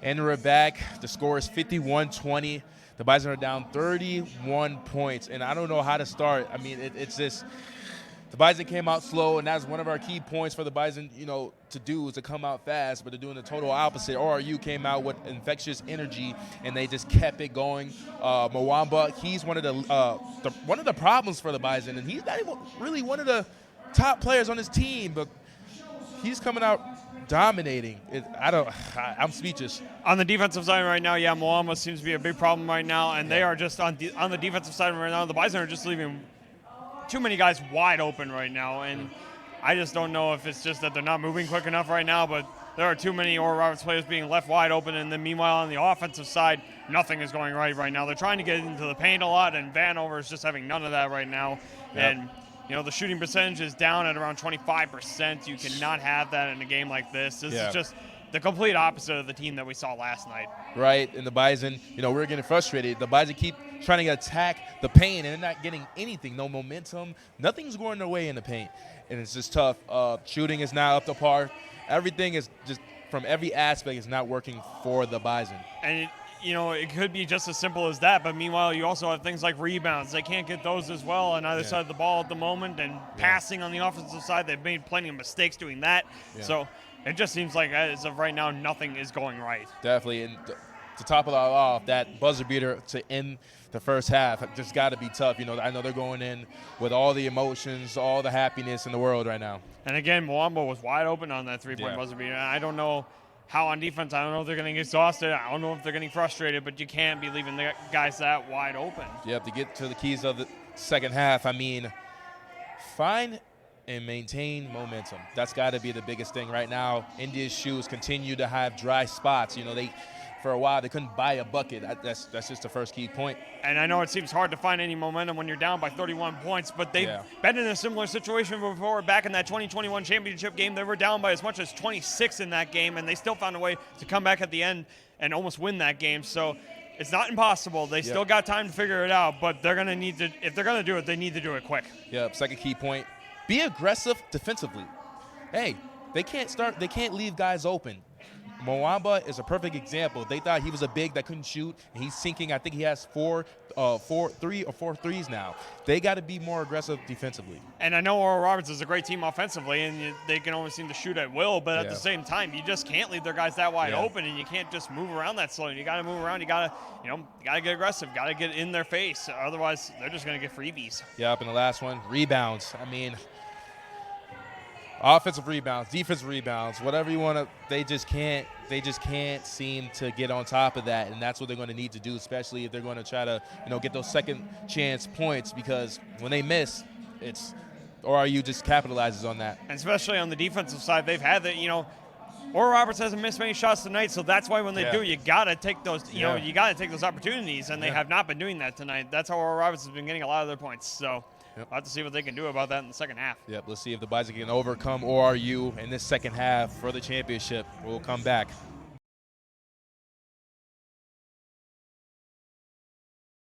And we're back. The score is 51-20. The Bison are down 31 points, and I don't know how to start. I mean, it's just the Bison came out slow, and that's one of our key points for the Bison, to do is to come out fast, but they're doing the total opposite. ORU came out with infectious energy, and they just kept it going. Mwamba, he's one of the problems for the Bison, and he's not even really one of the top players on his team, but he's coming out dominating. I'm speechless. On the defensive side right now, yeah, Mwamba seems to be a big problem right now, and they are just on the defensive side right now. The Bison are just leaving too many guys wide open right now, and I just don't know if it's just that they're not moving quick enough right now, but there are too many Oral Roberts players being left wide open, and then meanwhile on the offensive side, nothing is going right now. They're trying to get into the paint a lot, and Vanover is just having none of that right now. Yep. And the shooting percentage is down at around 25%. You cannot have that in a game like this. This is just the complete opposite of the team that we saw last night. Right, and the Bison, we're getting frustrated. The Bison keep trying to attack the paint, and they're not getting anything, no momentum. Nothing's going their way in the paint, and it's just tough. Shooting is now up to par. Everything is just, from every aspect, is not working for the Bison. And it could be just as simple as that, but meanwhile, you also have things like rebounds. They can't get those as well on either side of the ball at the moment, and passing on the offensive side, they've made plenty of mistakes doing that. Yeah. So it just seems like, as of right now, nothing is going right. Definitely, and to top it all off, that buzzer beater to end the first half just got to be tough. I know they're going in with all the emotions, all the happiness in the world right now. And again, Mwamba was wide open on that three-point buzzer beater. I don't know how on defense, I don't know if they're getting exhausted. I don't know if they're getting frustrated, but you can't be leaving the guys that wide open. You have to get to the keys of the second half. I mean, find and maintain momentum. That's got to be the biggest thing right now. India's shoes continue to have dry spots. For a while, they couldn't buy a bucket. That's just the first key point. And I know it seems hard to find any momentum when you're down by 31 points, but they've been in a similar situation before. Back in that 2021 championship game, they were down by as much as 26 in that game, and they still found a way to come back at the end and almost win that game. So it's not impossible. They still got time to figure it out, but they're going to need to, if they're going to do it, they need to do it quick. Yep, second key point. Be aggressive defensively. Hey, they can't leave guys open. Mwamba is a perfect example. They thought he was a big that couldn't shoot, and he's sinking. I think he has four threes now. They got to be more aggressive defensively. And I know Oral Roberts is a great team offensively, and they can always seem to shoot at will, but at the same time, you just can't leave their guys that wide open, and you can't just move around that slow. You got to move around. You got to get aggressive. Got to get in their face. Otherwise, they're just going to get freebies. Yep, and the last one, rebounds. I mean, offensive rebounds, defensive rebounds, whatever you want to, they just can't seem to get on top of that, and that's what they're going to need to do, especially if they're going to try to, get those second chance points, because when they miss, it's ORU just capitalizes on that. And especially on the defensive side, they've had that, Oral Roberts hasn't missed many shots tonight, so that's why when they do, you got to take those, you got to take those opportunities, and they have not been doing that tonight. That's how Oral Roberts has been getting a lot of their points, so we'll have to see what they can do about that in the second half. Yep, let's see if the Bison can overcome ORU in this second half for the championship. We'll come back.